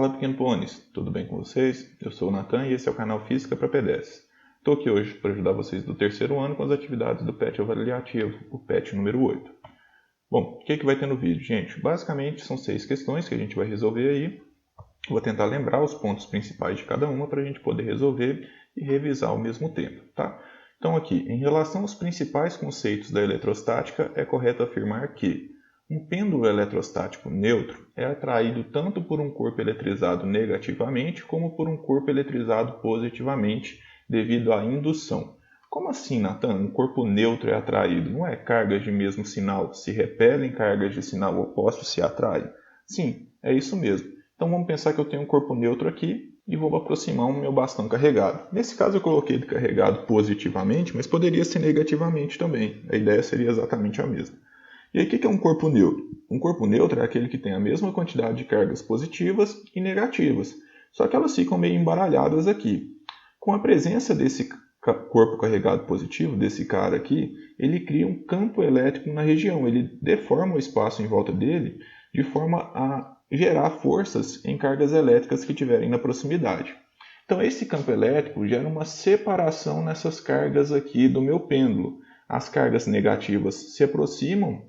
Olá, pequeno pôneis, tudo bem com vocês? Eu sou o Nathan e esse é o canal Física para PDS. Estou aqui hoje para ajudar vocês do terceiro ano com as atividades do PET avaliativo, o PET número 8. Bom, o que vai ter no vídeo, gente? Basicamente são 6 questões que a gente vai resolver aí. Vou tentar lembrar os pontos principais de cada uma para a gente poder resolver e revisar ao mesmo tempo, tá? Então aqui, em relação aos principais conceitos da eletrostática, é correto afirmar que um pêndulo eletrostático neutro é atraído tanto por um corpo eletrizado negativamente como por um corpo eletrizado positivamente devido à indução. Como assim, Nathan? Um corpo neutro é atraído? Não é cargas de mesmo sinal se repelem, cargas de sinal oposto se atraem? Sim, é isso mesmo. Então vamos pensar que eu tenho um corpo neutro aqui e vou aproximar o meu bastão carregado. Nesse caso eu coloquei ele carregado positivamente, mas poderia ser negativamente também. A ideia seria exatamente a mesma. E aí, o que é um corpo neutro? Um corpo neutro é aquele que tem a mesma quantidade de cargas positivas e negativas, só que elas ficam meio embaralhadas aqui. Com a presença desse corpo carregado positivo, desse cara aqui, ele cria um campo elétrico na região, ele deforma o espaço em volta dele de forma a gerar forças em cargas elétricas que tiverem na proximidade. Então, esse campo elétrico gera uma separação nessas cargas aqui do meu pêndulo. As cargas negativas se aproximam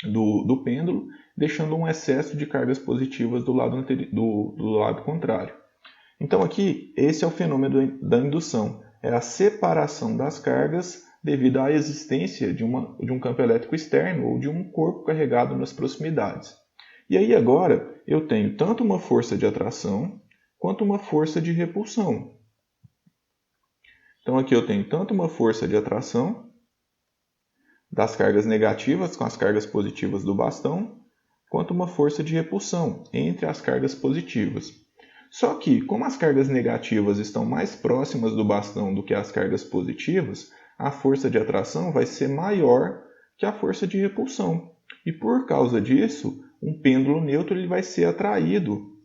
do pêndulo, deixando um excesso de cargas positivas do lado contrário. Então aqui, esse é o fenômeno da indução, é a separação das cargas devido à existência de um campo elétrico externo ou de um corpo carregado nas proximidades. E aí agora eu tenho tanto uma força de atração quanto uma força de repulsão. Então aqui eu tenho tanto uma força de atração das cargas negativas com as cargas positivas do bastão, quanto uma força de repulsão entre as cargas positivas. Só que, como as cargas negativas estão mais próximas do bastão do que as cargas positivas, a força de atração vai ser maior que a força de repulsão. E por causa disso, um pêndulo neutro ele vai ser atraído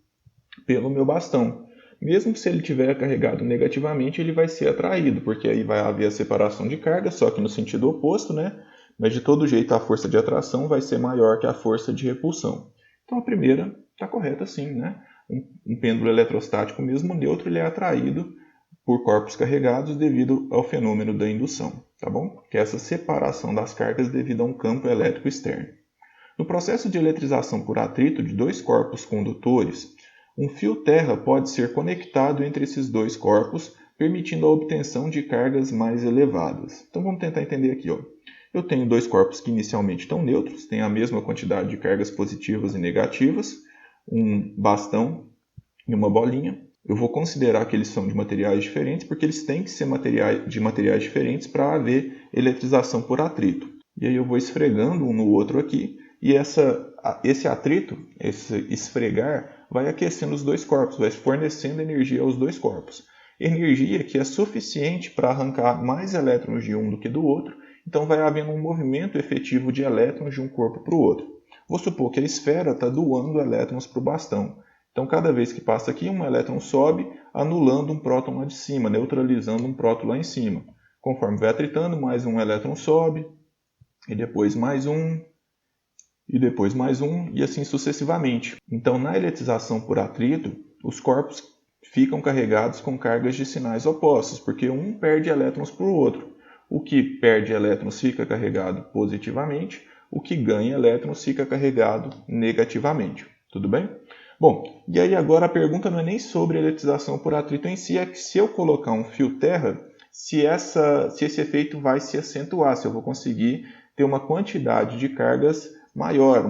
pelo meu bastão. Mesmo se ele estiver carregado negativamente, ele vai ser atraído, porque aí vai haver a separação de carga, só que no sentido oposto, né? Mas de todo jeito a força de atração vai ser maior que a força de repulsão. Então a primeira está correta sim, né? Um pêndulo eletrostático mesmo neutro ele é atraído por corpos carregados devido ao fenômeno da indução, tá bom? Que é essa separação das cargas devido a um campo elétrico externo. No processo de eletrização por atrito de dois corpos condutores, um fio terra pode ser conectado entre esses dois corpos, permitindo a obtenção de cargas mais elevadas. Então vamos tentar entender aqui, ó. Eu tenho dois corpos que inicialmente estão neutros, têm a mesma quantidade de cargas positivas e negativas, um bastão e uma bolinha. Eu vou considerar que eles são de materiais diferentes, porque eles têm que ser de materiais diferentes para haver eletrização por atrito. E aí eu vou esfregando um no outro aqui, e esse atrito, esse esfregar, vai aquecendo os dois corpos, vai fornecendo energia aos dois corpos. Energia que é suficiente para arrancar mais elétrons de um do que do outro, então vai havendo um movimento efetivo de elétrons de um corpo para o outro. Vou supor que a esfera está doando elétrons para o bastão. Então, cada vez que passa aqui, um elétron sobe, anulando um próton lá de cima, neutralizando um próton lá em cima. Conforme vai atritando, mais um elétron sobe, e depois mais um, e assim sucessivamente. Então, na eletrização por atrito, os corpos ficam carregados com cargas de sinais opostos, porque um perde elétrons para o outro. O que perde elétrons fica carregado positivamente, o que ganha elétrons fica carregado negativamente. Tudo bem? Bom, e aí agora a pergunta não é nem sobre a eletrização por atrito em si, é que se eu colocar um fio terra, se esse efeito vai se acentuar, se eu vou conseguir ter uma quantidade de cargas maior,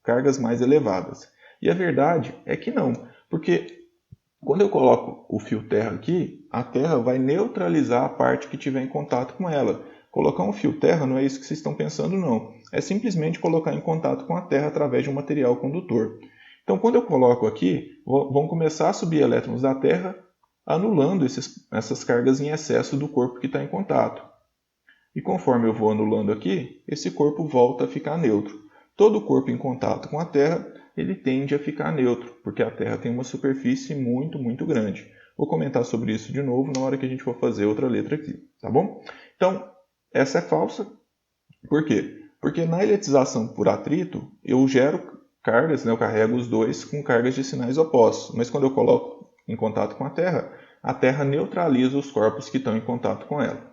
cargas mais elevadas. E a verdade é que não, porque quando eu coloco o fio terra aqui, a terra vai neutralizar a parte que tiver em contato com ela. Colocar um fio terra não é isso que vocês estão pensando, não. É simplesmente colocar em contato com a terra através de um material condutor. Então, quando eu coloco aqui, vão começar a subir elétrons da terra, anulando essas cargas em excesso do corpo que está em contato. E conforme eu vou anulando aqui, esse corpo volta a ficar neutro. Todo corpo em contato com a terra ele tende a ficar neutro, porque a Terra tem uma superfície muito, muito grande. Vou comentar sobre isso de novo na hora que a gente for fazer outra letra aqui, tá bom? Então, essa é falsa. Por quê? Porque na eletrização por atrito, eu gero cargas, né, eu carrego os dois com cargas de sinais opostos. Mas quando eu coloco em contato com a Terra neutraliza os corpos que estão em contato com ela.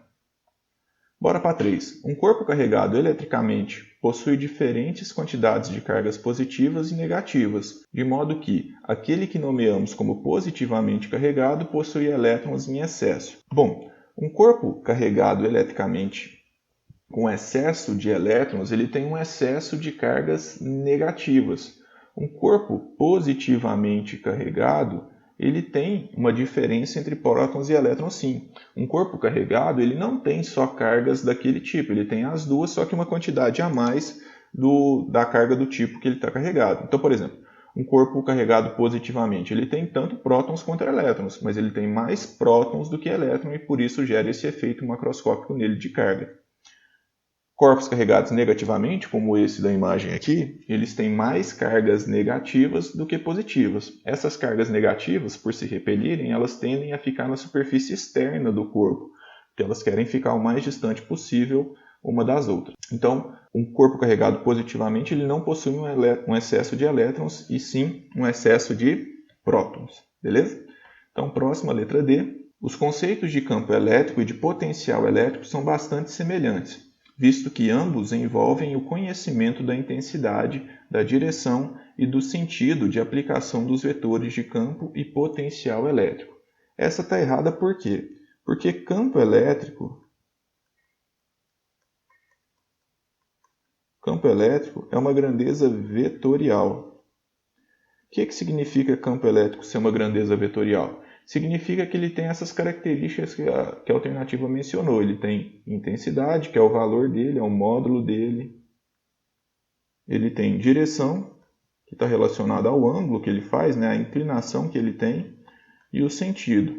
Bora para 3. Um corpo carregado eletricamente possui diferentes quantidades de cargas positivas e negativas, de modo que aquele que nomeamos como positivamente carregado possui elétrons em excesso. Bom, um corpo carregado eletricamente com excesso de elétrons, ele tem um excesso de cargas negativas. Um corpo positivamente carregado, ele tem uma diferença entre prótons e elétrons, sim. Um corpo carregado, ele não tem só cargas daquele tipo, ele tem as duas, só que uma quantidade a mais da carga do tipo que ele está carregado. Então, por exemplo, um corpo carregado positivamente, ele tem tanto prótons quanto elétrons, mas ele tem mais prótons do que elétrons e por isso gera esse efeito macroscópico nele de carga. Corpos carregados negativamente, como esse da imagem aqui, eles têm mais cargas negativas do que positivas. Essas cargas negativas, por se repelirem, elas tendem a ficar na superfície externa do corpo, porque elas querem ficar o mais distante possível uma das outras. Então, um corpo carregado positivamente, ele não possui um excesso de elétrons, e sim um excesso de prótons. Beleza? Então, próxima, letra D. Os conceitos de campo elétrico e de potencial elétrico são bastante semelhantes, visto que ambos envolvem o conhecimento da intensidade, da direção e do sentido de aplicação dos vetores de campo e potencial elétrico. Essa está errada por quê? Porque campo elétrico é uma grandeza vetorial. O que significa campo elétrico ser uma grandeza vetorial? Significa que ele tem essas características que a alternativa mencionou. Ele tem intensidade, que é o valor dele, é o módulo dele. Ele tem direção, que está relacionada ao ângulo que ele faz, né, a inclinação que ele tem, e o sentido,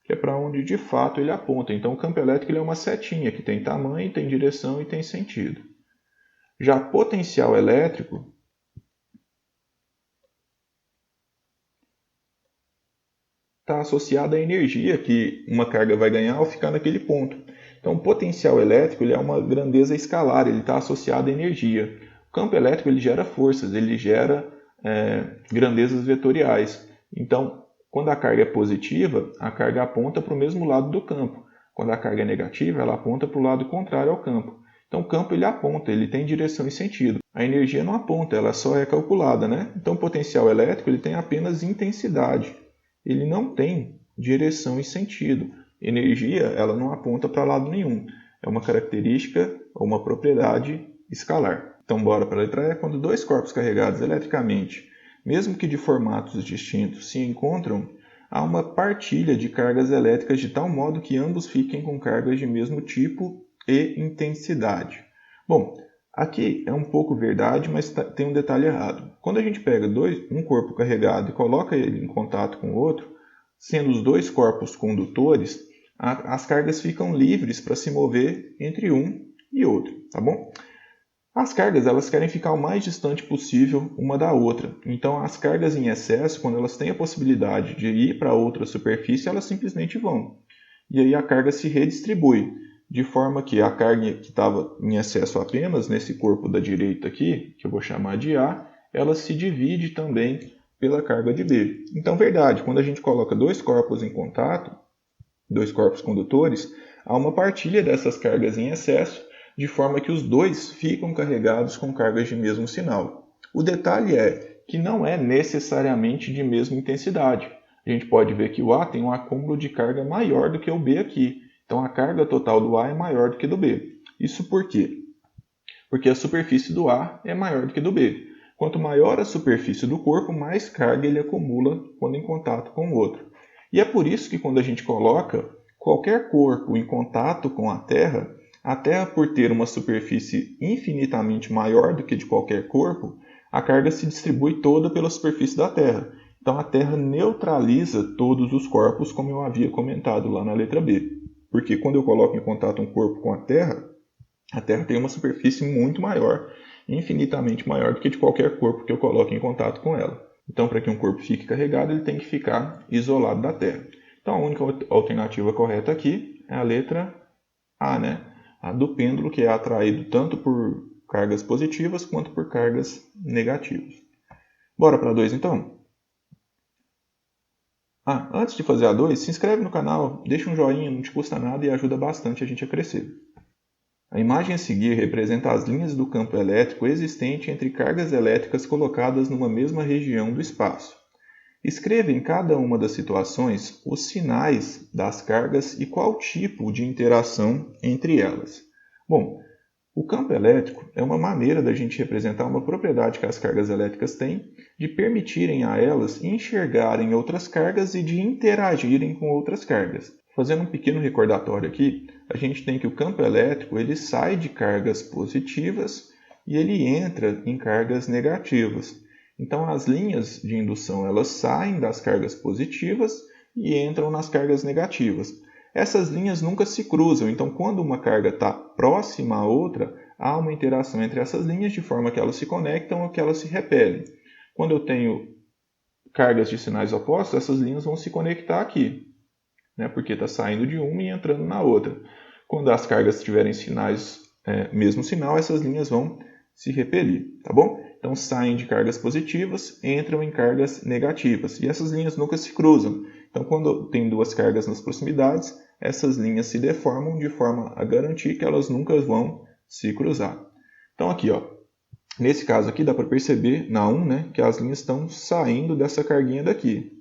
que é para onde de fato ele aponta. Então o campo elétrico ele é uma setinha que tem tamanho, tem direção e tem sentido. Já potencial elétrico está associada à energia que uma carga vai ganhar ao ficar naquele ponto. Então, o potencial elétrico ele é uma grandeza escalar, ele está associado à energia. O campo elétrico ele gera forças, ele gera grandezas vetoriais. Então, quando a carga é positiva, a carga aponta para o mesmo lado do campo. Quando a carga é negativa, ela aponta para o lado contrário ao campo. Então, o campo ele aponta, ele tem direção e sentido. A energia não aponta, ela só é calculada, né? Então, o potencial elétrico ele tem apenas intensidade. Ele não tem direção e sentido. Energia, ela não aponta para lado nenhum. É uma característica ou uma propriedade escalar. Então, bora para a letra E. Quando dois corpos carregados eletricamente, mesmo que de formatos distintos, se encontram, há uma partilha de cargas elétricas de tal modo que ambos fiquem com cargas de mesmo tipo e intensidade. Bom, aqui é um pouco verdade, mas tem um detalhe errado. Quando a gente pega um corpo carregado e coloca ele em contato com o outro, sendo os dois corpos condutores, as cargas ficam livres para se mover entre um e outro, tá bom? As cargas elas querem ficar o mais distante possível uma da outra. Então, as cargas em excesso, quando elas têm a possibilidade de ir para outra superfície, elas simplesmente vão. E aí a carga se redistribui, de forma que a carga que estava em excesso apenas nesse corpo da direita aqui, que eu vou chamar de A, ela se divide também pela carga de B. Então, verdade, quando a gente coloca dois corpos em contato, dois corpos condutores, há uma partilha dessas cargas em excesso, de forma que os dois ficam carregados com cargas de mesmo sinal. O detalhe é que não é necessariamente de mesma intensidade. A gente pode ver que o A tem um acúmulo de carga maior do que o B aqui. Então, a carga total do A é maior do que do B. Isso por quê? Porque a superfície do A é maior do que do B. Quanto maior a superfície do corpo, mais carga ele acumula quando em contato com o outro. E é por isso que quando a gente coloca qualquer corpo em contato com a Terra, por ter uma superfície infinitamente maior do que de qualquer corpo, a carga se distribui toda pela superfície da Terra. Então, a Terra neutraliza todos os corpos, como eu havia comentado lá na letra B. Porque quando eu coloco em contato um corpo com a Terra tem uma superfície muito maior, infinitamente maior do que de qualquer corpo que eu coloque em contato com ela. Então, para que um corpo fique carregado, ele tem que ficar isolado da Terra. Então, a única alternativa correta aqui é a letra A, né? A do pêndulo, que é atraído tanto por cargas positivas quanto por cargas negativas. Bora para a 2 então? Antes de fazer a 2, se inscreve no canal, deixa um joinha, não te custa nada e ajuda bastante a gente a crescer. A imagem a seguir representa as linhas do campo elétrico existente entre cargas elétricas colocadas numa mesma região do espaço. Escreva em cada uma das situações os sinais das cargas e qual tipo de interação entre elas. Bom, o campo elétrico é uma maneira da gente representar uma propriedade que as cargas elétricas têm de permitirem a elas enxergarem outras cargas e de interagirem com outras cargas. Fazendo um pequeno recordatório aqui, a gente tem que o campo elétrico ele sai de cargas positivas e ele entra em cargas negativas. Então, as linhas de indução elas saem das cargas positivas e entram nas cargas negativas. Essas linhas nunca se cruzam, então quando uma carga está próxima à outra, há uma interação entre essas linhas de forma que elas se conectam ou que elas se repelem. Quando eu tenho cargas de sinais opostos, essas linhas vão se conectar aqui, né, porque está saindo de uma e entrando na outra. Quando as cargas tiverem sinais, mesmo sinal, essas linhas vão se repelir, tá bom? Então saem de cargas positivas, entram em cargas negativas. E essas linhas nunca se cruzam. Então quando tem duas cargas nas proximidades, essas linhas se deformam de forma a garantir que elas nunca vão se cruzar. Então aqui, nesse caso aqui dá para perceber na 1, né, que as linhas estão saindo dessa carguinha daqui.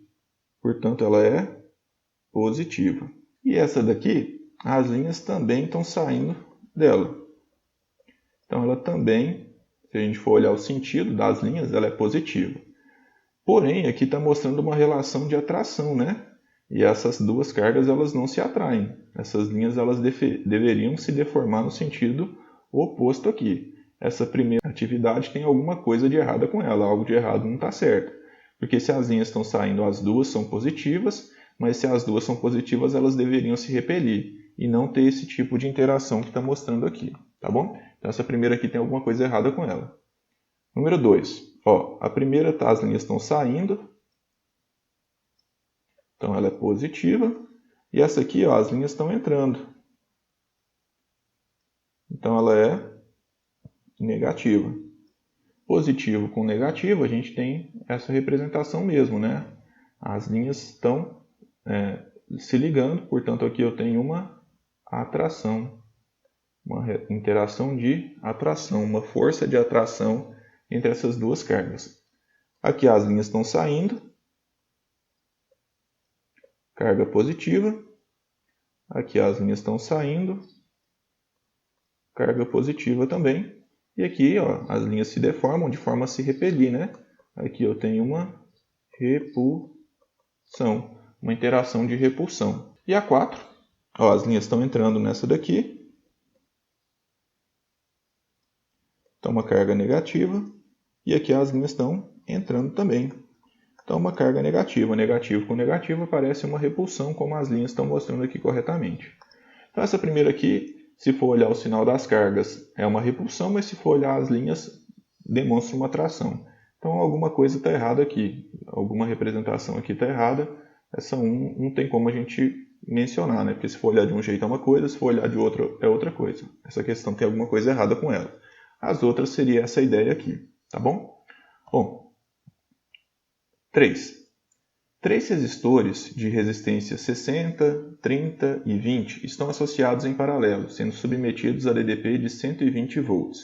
Portanto, ela é positiva. E essa daqui, as linhas também estão saindo dela. Então ela também, se a gente for olhar o sentido das linhas, ela é positiva. Porém, aqui está mostrando uma relação de atração, né? E essas duas cargas elas não se atraem. Essas linhas elas deveriam se deformar no sentido oposto aqui. Essa primeira atividade tem alguma coisa de errada com ela, algo de errado não está certo. Porque se as linhas estão saindo, as duas são positivas, mas se as duas são positivas, elas deveriam se repelir e não ter esse tipo de interação que está mostrando aqui, tá bom? Então essa primeira aqui tem alguma coisa errada com ela. Número 2. A primeira as linhas estão saindo, então ela é positiva. E essa aqui, as linhas estão entrando, então ela é negativa. Positivo com negativo, a gente tem essa representação mesmo, né? As linhas estão se ligando, portanto aqui eu tenho uma atração, uma interação de atração, uma força de atração entre essas duas cargas. Aqui as linhas estão saindo, carga positiva. Aqui as linhas estão saindo, carga positiva também. E aqui as linhas se deformam de forma a se repelir, né? Aqui eu tenho uma repulsão, uma interação de repulsão. E a 4, as linhas estão entrando nessa daqui. Então uma carga negativa. E aqui as linhas estão entrando também. Então uma carga negativa. Negativo com negativo aparece uma repulsão, como as linhas estão mostrando aqui corretamente. Então essa primeira aqui, se for olhar o sinal das cargas, é uma repulsão, mas se for olhar as linhas, demonstra uma atração. Então alguma coisa está errada aqui. Alguma representação aqui está errada. Essa 1 não tem como a gente mencionar, né? Porque se for olhar de um jeito é uma coisa, se for olhar de outro é outra coisa. Essa questão tem alguma coisa errada com ela. As outras seria essa ideia aqui, tá bom? Bom, 3. 3 resistores de resistência 60, 30 e 20 estão associados em paralelo, sendo submetidos a DDP de 120 volts.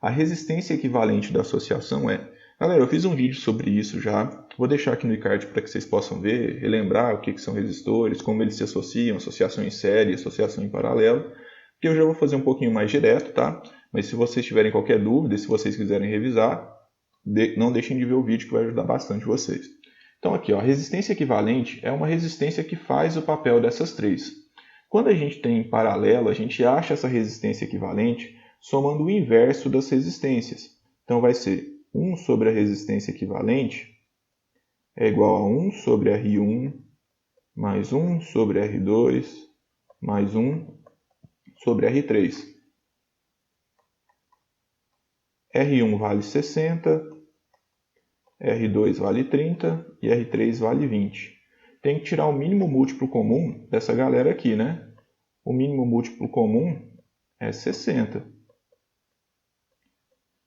A resistência equivalente da associação é... Galera, eu fiz um vídeo sobre isso já, vou deixar aqui no e-card para que vocês possam ver, relembrar o que são resistores, como eles se associam, associação em série, associação em paralelo, que eu já vou fazer um pouquinho mais direto, tá? Mas se vocês tiverem qualquer dúvida, se vocês quiserem revisar, não deixem de ver o vídeo que vai ajudar bastante vocês. Então aqui, a resistência equivalente é uma resistência que faz o papel dessas 3. Quando a gente tem em paralelo, a gente acha essa resistência equivalente somando o inverso das resistências. Então vai ser 1 sobre a resistência equivalente é igual a 1 sobre R1 mais 1 sobre R2 mais 1 sobre R3. R1 vale 60, R2 vale 30 e R3 vale 20. Tem que tirar o mínimo múltiplo comum dessa galera aqui, né? O mínimo múltiplo comum é 60.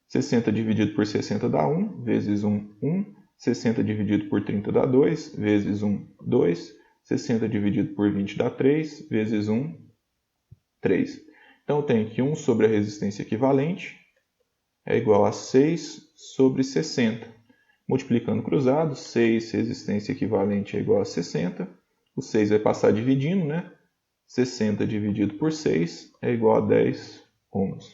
60 dividido por 60 dá 1, vezes 1, 1. 60 dividido por 30 dá 2, vezes 1, 2. 60 dividido por 20 dá 3, vezes 1, 3. Então, eu tenho que 1 sobre a resistência equivalente é igual a 6 sobre 60. Multiplicando cruzado, 6 resistência equivalente é igual a 60. O 6 vai passar dividindo, né? 60 dividido por 6 é igual a 10 ohms.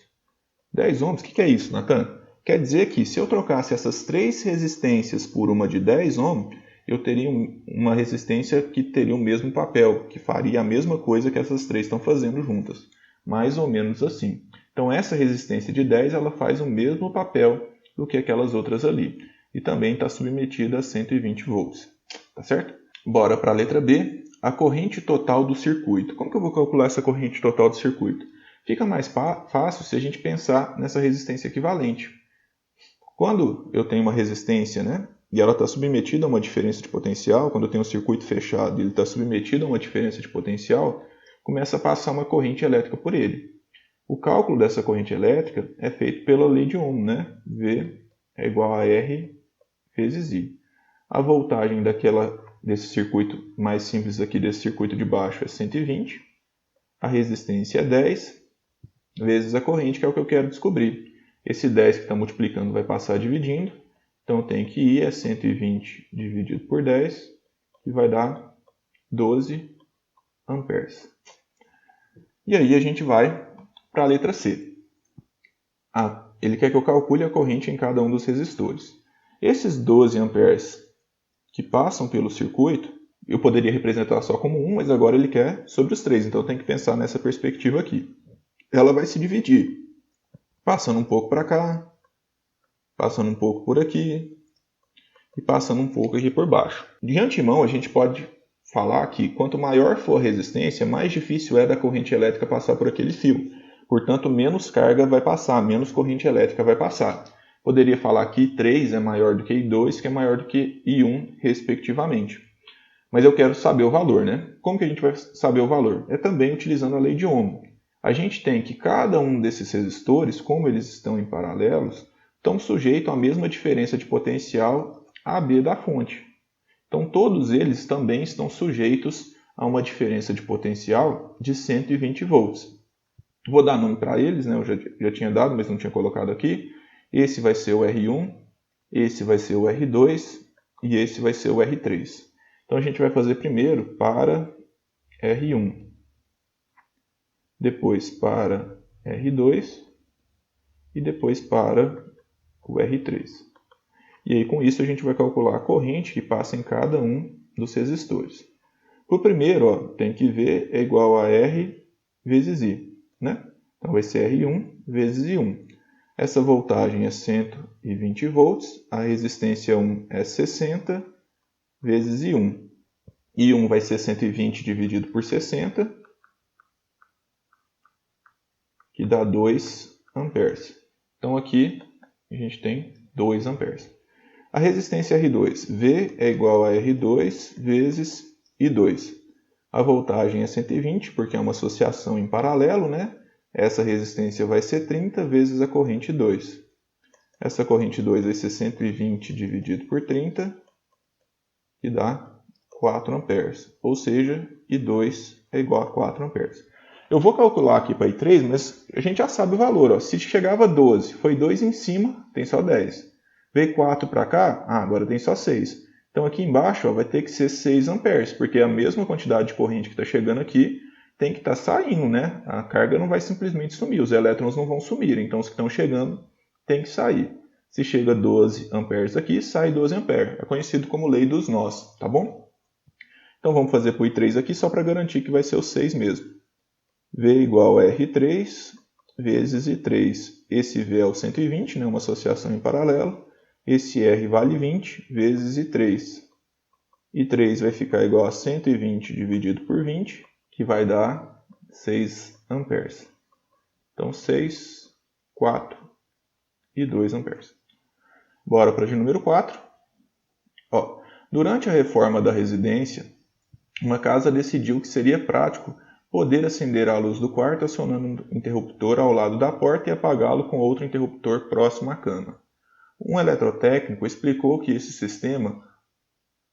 10 ohms, o que é isso, Nathan? Quer dizer que se eu trocasse essas três resistências por uma de 10 ohms, eu teria uma resistência que teria o mesmo papel, que faria a mesma coisa que essas três estão fazendo juntas. Mais ou menos assim. Então essa resistência de 10 ela faz o mesmo papel do que aquelas outras ali. E também está submetida a 120 volts. Tá certo? Bora para a letra B. A corrente total do circuito. Como que eu vou calcular essa corrente total do circuito? Fica mais fácil se a gente pensar nessa resistência equivalente. Quando eu tenho uma resistência, né, e ela está submetida a uma diferença de potencial, quando eu tenho um circuito fechado e ele está submetido a uma diferença de potencial, começa a passar uma corrente elétrica por ele. O cálculo dessa corrente elétrica é feito pela lei de Ohm, né? V é igual a R vezes I. A voltagem desse circuito mais simples aqui, desse circuito de baixo, é 120. A resistência é 10 vezes a corrente, que é o que eu quero descobrir. Esse 10 que está multiplicando vai passar dividindo. Então, eu tenho que I é 120 dividido por 10, que vai dar 12 amperes. E aí a gente vai para a letra C. Ele quer que eu calcule a corrente em cada um dos resistores. Esses 12 amperes que passam pelo circuito, eu poderia representar só como um, mas agora ele quer sobre os três. Então, eu tenho que pensar nessa perspectiva aqui. Ela vai se dividir, passando um pouco para cá, passando um pouco por aqui e passando um pouco aqui por baixo. De antemão, a gente pode falar que quanto maior for a resistência, mais difícil é da corrente elétrica passar por aquele fio. Portanto, menos carga vai passar, menos corrente elétrica vai passar. Poderia falar que I3 é maior do que I2, que é maior do que I1, respectivamente. Mas eu quero saber o valor, né? Como que a gente vai saber o valor? É também utilizando a lei de Ohm. A gente tem que cada um desses resistores, como eles estão em paralelos, estão sujeitos à mesma diferença de potencial AB da fonte. Então, todos eles também estão sujeitos a uma diferença de potencial de 120 volts. Vou dar nome para eles, né? Eu já tinha dado, mas não tinha colocado aqui. Esse vai ser o R1, esse vai ser o R2 e esse vai ser o R3. Então, a gente vai fazer primeiro para R1, depois para R2 e depois para o R3. E aí, com isso, a gente vai calcular a corrente que passa em cada um dos resistores. Para o primeiro, tem que V é igual a R vezes I, né? Então, vai ser R1 vezes I1. Essa voltagem é 120 volts, a resistência 1 é 60 vezes I1. I1 vai ser 120 dividido por 60, que dá 2 amperes. Então, aqui a gente tem 2 amperes. A resistência R2, V é igual a R2 vezes I2. A voltagem é 120, porque é uma associação em paralelo, né? Essa resistência vai ser 30 vezes a corrente 2. Essa corrente 2 vai ser 120 dividido por 30, que dá 4 amperes. Ou seja, I2 é igual a 4 amperes. Eu vou calcular aqui para I3, mas a gente já sabe o valor. Ó. Se chegava a 12, foi 2 em cima, tem só 10. Veio 4 para cá, agora tem só 6. Então aqui embaixo vai ter que ser 6 amperes, porque a mesma quantidade de corrente que está chegando aqui tem que estar saindo, né? A carga não vai simplesmente sumir, os elétrons não vão sumir, então os que estão chegando tem que sair. Se chega 12 amperes aqui, sai 12 amperes. É conhecido como lei dos nós, tá bom? Então vamos fazer para o I3 aqui só para garantir que vai ser o 6 mesmo. V igual a R3 vezes I3. Esse V é o 120, né? Uma associação em paralelo. Esse R vale 20 vezes I3. I3 vai ficar igual a 120 dividido por 20, que vai dar 6 amperes. Então, 6, 4 e 2 amperes. Bora para de número 4. Ó, durante a reforma da residência, uma casa decidiu que seria prático poder acender a luz do quarto acionando um interruptor ao lado da porta e apagá-lo com outro interruptor próximo à cama. Um eletrotécnico explicou que esse sistema,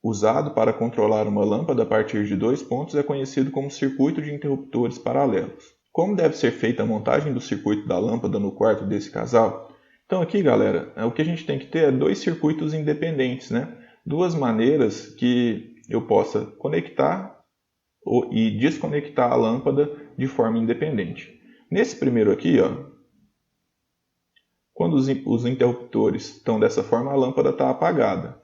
usado para controlar uma lâmpada a partir de 2 pontos, é conhecido como circuito de interruptores paralelos. Como deve ser feita a montagem do circuito da lâmpada no quarto desse casal? Então aqui, galera, o que a gente tem que ter é 2 circuitos independentes, né? 2 maneiras que eu possa conectar e desconectar a lâmpada de forma independente. Nesse primeiro aqui, quando os interruptores estão dessa forma, a lâmpada está apagada.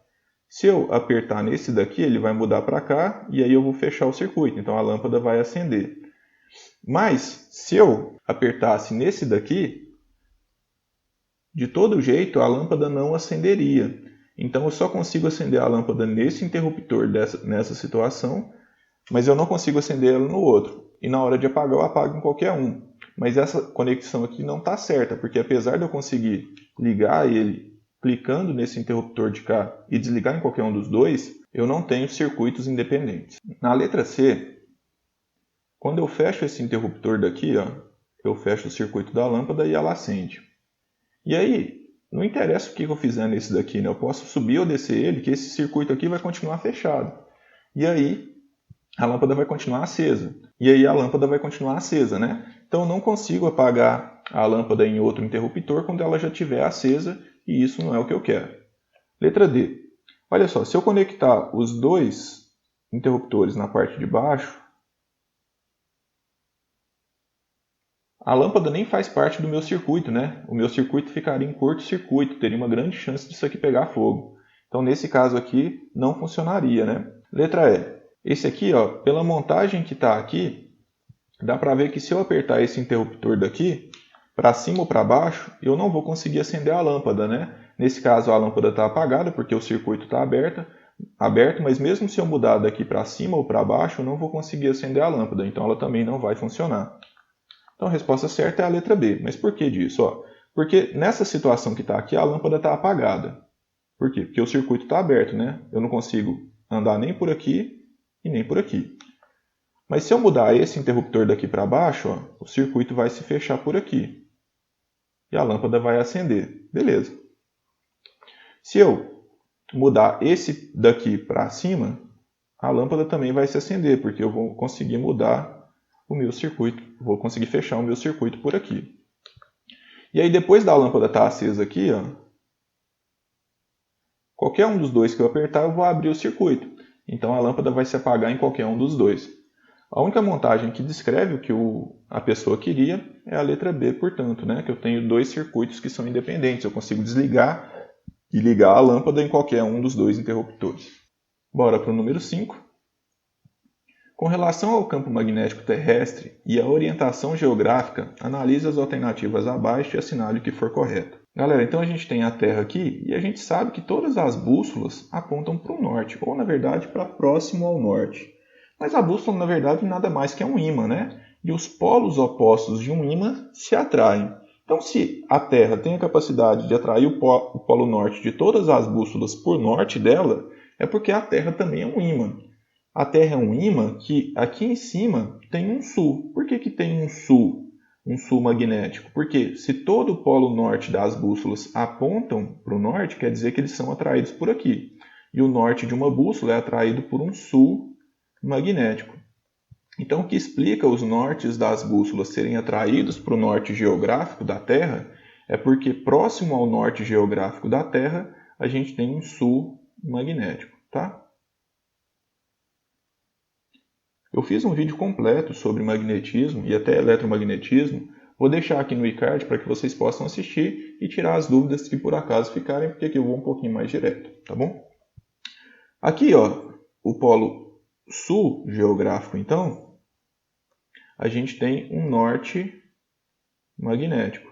Se eu apertar nesse daqui, ele vai mudar para cá e aí eu vou fechar o circuito, então a lâmpada vai acender. Mas se eu apertasse nesse daqui, de todo jeito a lâmpada não acenderia. Então eu só consigo acender a lâmpada nesse interruptor nessa situação, mas eu não consigo acender ela no outro. E na hora de apagar eu apago em qualquer um. Mas essa conexão aqui não está certa, porque apesar de eu conseguir ligar ele clicando nesse interruptor de cá e desligar em qualquer um dos dois, eu não tenho circuitos independentes. Na letra C, quando eu fecho esse interruptor daqui, eu fecho o circuito da lâmpada e ela acende. E aí, não interessa o que eu fizer nesse daqui, né? Eu posso subir ou descer ele, que esse circuito aqui vai continuar fechado. E aí, a lâmpada vai continuar acesa. E aí a lâmpada vai continuar acesa, né? Então eu não consigo apagar a lâmpada em outro interruptor quando ela já estiver acesa, e isso não é o que eu quero. Letra D. Olha só, se eu conectar os 2 interruptores na parte de baixo, a lâmpada nem faz parte do meu circuito, né? O meu circuito ficaria em curto-circuito, teria uma grande chance disso aqui pegar fogo. Então nesse caso aqui não funcionaria, né? Letra E. Esse aqui, pela montagem que está aqui, dá para ver que se eu apertar esse interruptor daqui, para cima ou para baixo, eu não vou conseguir acender a lâmpada, né? Nesse caso a lâmpada está apagada porque o circuito está aberto, mas mesmo se eu mudar daqui para cima ou para baixo, eu não vou conseguir acender a lâmpada, então ela também não vai funcionar. Então a resposta certa é a letra B. Mas por que disso? Porque nessa situação que está aqui, a lâmpada está apagada. Por quê? Porque o circuito está aberto, né? Eu não consigo andar nem por aqui e nem por aqui. Mas se eu mudar esse interruptor daqui para baixo, o circuito vai se fechar por aqui. E a lâmpada vai acender. Beleza. Se eu mudar esse daqui para cima, a lâmpada também vai se acender, porque eu vou conseguir mudar o meu circuito. Vou conseguir fechar o meu circuito por aqui. E aí depois da lâmpada estar acesa aqui, qualquer um dos dois que eu apertar, eu vou abrir o circuito. Então a lâmpada vai se apagar em qualquer um dos dois. A única montagem que descreve o que a pessoa queria é a letra B, portanto, né? Que eu tenho 2 circuitos que são independentes. Eu consigo desligar e ligar a lâmpada em qualquer um dos 2 interruptores. Bora para o número 5. Com relação ao campo magnético terrestre e a orientação geográfica, analise as alternativas abaixo e assinale o que for correto. Galera, então a gente tem a Terra aqui e a gente sabe que todas as bússolas apontam para o norte, ou na verdade para próximo ao norte. Mas a bússola, na verdade, nada mais que é um ímã, né? E os polos opostos de um ímã se atraem. Então, se a Terra tem a capacidade de atrair o polo norte de todas as bússolas por norte dela, é porque a Terra também é um ímã. A Terra é um ímã que aqui em cima tem um sul. Por que tem um sul? Um sul magnético? Porque se todo o polo norte das bússolas apontam para o norte, quer dizer que eles são atraídos por aqui. E o norte de uma bússola é atraído por um sul magnético. Então, o que explica os nortes das bússolas serem atraídos para o norte geográfico da Terra é porque próximo ao norte geográfico da Terra a gente tem um sul magnético, tá? Eu fiz um vídeo completo sobre magnetismo e até eletromagnetismo. Vou deixar aqui no iCard para que vocês possam assistir e tirar as dúvidas que por acaso ficarem, porque aqui eu vou um pouquinho mais direto, tá bom? Aqui, o polo sul geográfico, então, a gente tem um norte magnético.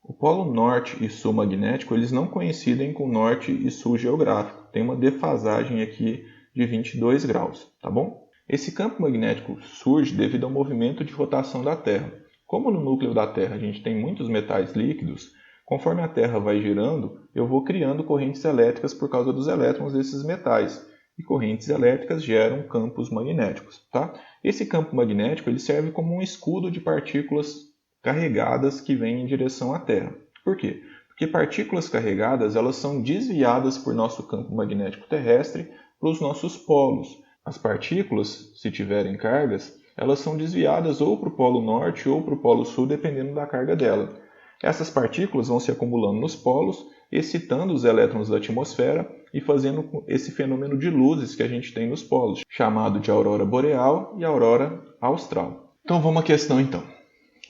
O polo norte e sul magnético, eles não coincidem com norte e sul geográfico. Tem uma defasagem aqui de 22 graus, tá bom? Esse campo magnético surge devido ao movimento de rotação da Terra. Como no núcleo da Terra a gente tem muitos metais líquidos, conforme a Terra vai girando, eu vou criando correntes elétricas por causa dos elétrons desses metais. E correntes elétricas geram campos magnéticos, tá? Esse campo magnético ele serve como um escudo de partículas carregadas que vêm em direção à Terra. Por quê? Porque partículas carregadas elas são desviadas por nosso campo magnético terrestre para os nossos polos. As partículas, se tiverem cargas, elas são desviadas ou para o polo norte ou para o polo sul, dependendo da carga dela. Essas partículas vão se acumulando nos polos, excitando os elétrons da atmosfera e fazendo esse fenômeno de luzes que a gente tem nos polos, chamado de aurora boreal e aurora austral. Então vamos à questão então.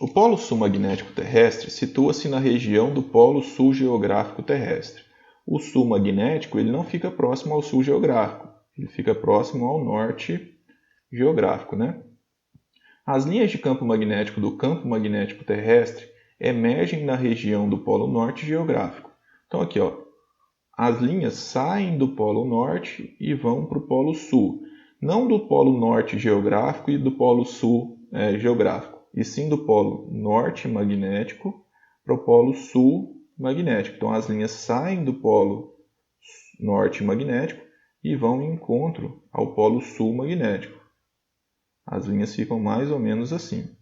O polo sul magnético terrestre situa-se na região do polo sul geográfico terrestre. O sul magnético ele não fica próximo ao sul geográfico, ele fica próximo ao norte geográfico, né? As linhas de campo magnético do campo magnético terrestre emergem na região do polo norte geográfico. Então aqui, ó, as linhas saem do polo norte e vão para o polo sul. Não do polo norte geográfico e do polo sul geográfico, e sim do polo norte magnético para o polo sul magnético. Então as linhas saem do polo norte magnético e vão em encontro ao polo sul magnético. As linhas ficam mais ou menos assim.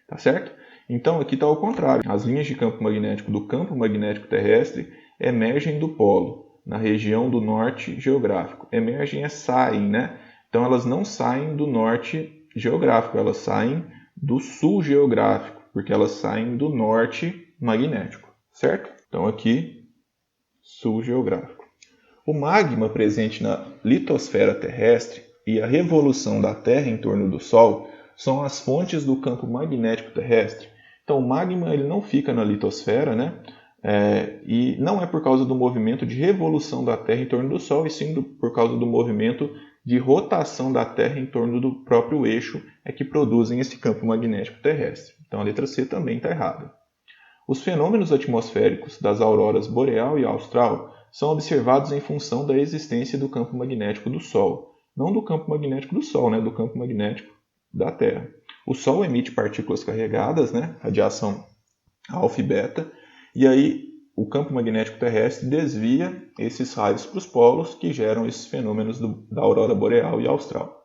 Tá certo? Então aqui está ao contrário. As linhas de campo magnético do campo magnético terrestre emergem do polo, na região do norte geográfico. Emergem saem, né? Então elas não saem do norte geográfico, elas saem do sul geográfico, porque elas saem do norte magnético, certo? Então aqui, sul geográfico. O magma presente na litosfera terrestre e a revolução da Terra em torno do Sol são as fontes do campo magnético terrestre. Então, o magma ele não fica na litosfera, né? E não é por causa do movimento de revolução da Terra em torno do Sol, e sim por causa do movimento de rotação da Terra em torno do próprio eixo é que produzem esse campo magnético terrestre. Então, a letra C também está errada. Os fenômenos atmosféricos das auroras boreal e austral são observados em função da existência do campo magnético do Sol. Não do campo magnético do Sol, né? Do campo magnético da Terra. O Sol emite partículas carregadas, né? Radiação alfa e beta, e aí o campo magnético terrestre desvia esses raios para os polos que geram esses fenômenos da aurora boreal e austral.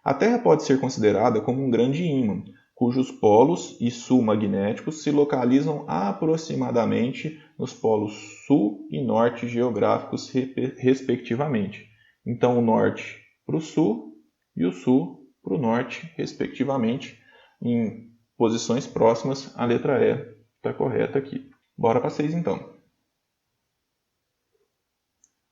A Terra pode ser considerada como um grande ímã, cujos polos e sul magnéticos se localizam aproximadamente nos polos sul e norte geográficos, respectivamente. Então, o norte para o sul e o sul para o norte, respectivamente, em posições próximas. A letra E está correta aqui. Bora para 6 então.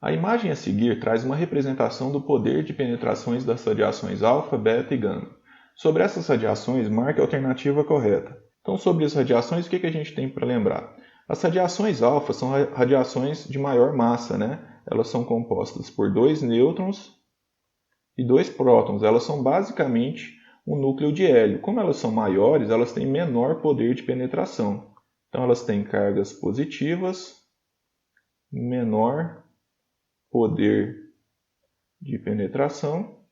A imagem a seguir traz uma representação do poder de penetrações das radiações alfa, beta e gama. Sobre essas radiações, marque a alternativa correta. Então, sobre as radiações, o que a gente tem para lembrar? As radiações alfa são radiações de maior massa, né? Elas são compostas por 2 nêutrons e 2 prótons. Elas são basicamente um núcleo de hélio. Como elas são maiores, elas têm menor poder de penetração. Então, elas têm cargas positivas, menor poder de penetração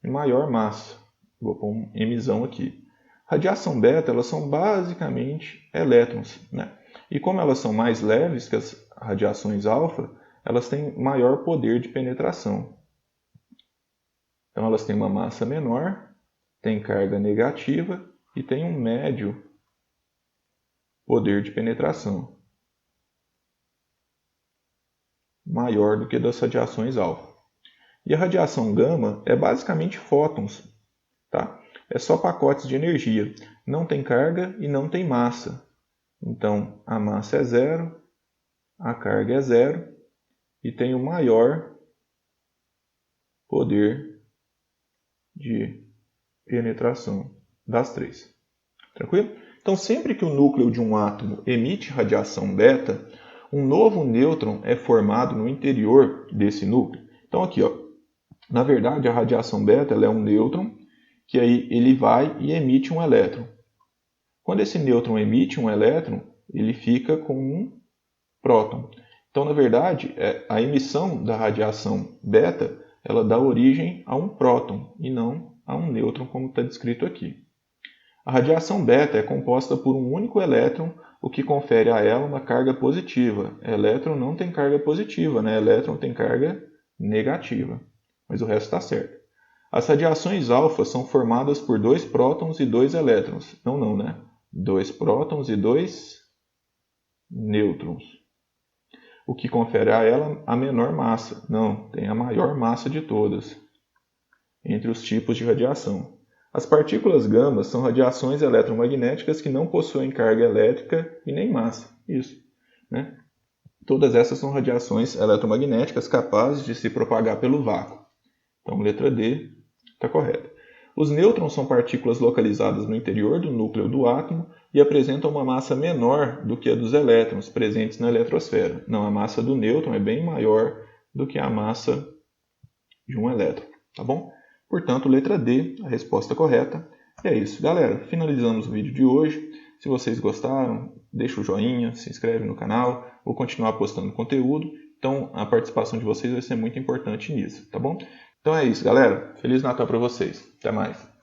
e maior massa. Vou pôr um Mzão aqui. Radiação beta, elas são basicamente elétrons, né? E como elas são mais leves que as radiações alfa, elas têm maior poder de penetração. Então elas têm uma massa menor, têm carga negativa e têm um médio poder de penetração, maior do que das radiações alfa. E a radiação gama é basicamente fótons, tá? É só pacotes de energia, não tem carga e não tem massa. Então a massa é zero, a carga é zero e tem o maior poder de penetração das três. Tranquilo? Então, sempre que o núcleo de um átomo emite radiação beta, um novo nêutron é formado no interior desse núcleo. Então, aqui, ó, na verdade, a radiação beta ela é um nêutron que aí ele vai e emite um elétron. Quando esse nêutron emite um elétron, ele fica com um próton. Então, na verdade, a emissão da radiação beta ela dá origem a um próton e não a um nêutron, como está descrito aqui. A radiação beta é composta por um único elétron, o que confere a ela uma carga positiva. Elétron não tem carga positiva, né? Elétron tem carga negativa, mas o resto está certo. As radiações alfa são formadas por 2 prótons e 2 elétrons. Não, né? 2 prótons e 2 nêutrons. O que confere a ela a menor massa. Não, tem a maior massa de todas, entre os tipos de radiação. As partículas gama são radiações eletromagnéticas que não possuem carga elétrica e nem massa. Isso, né? Todas essas são radiações eletromagnéticas capazes de se propagar pelo vácuo. Então, letra D está correta. Os nêutrons são partículas localizadas no interior do núcleo do átomo e apresentam uma massa menor do que a dos elétrons presentes na eletrosfera. Não, a massa do nêutron é bem maior do que a massa de um elétron, tá bom? Portanto, letra D, a resposta correta. E é isso, galera. Finalizamos o vídeo de hoje. Se vocês gostaram, deixa o joinha, se inscreve no canal. Vou continuar postando conteúdo. Então, a participação de vocês vai ser muito importante nisso, tá bom? Então é isso, galera. Feliz Natal para vocês. Até mais.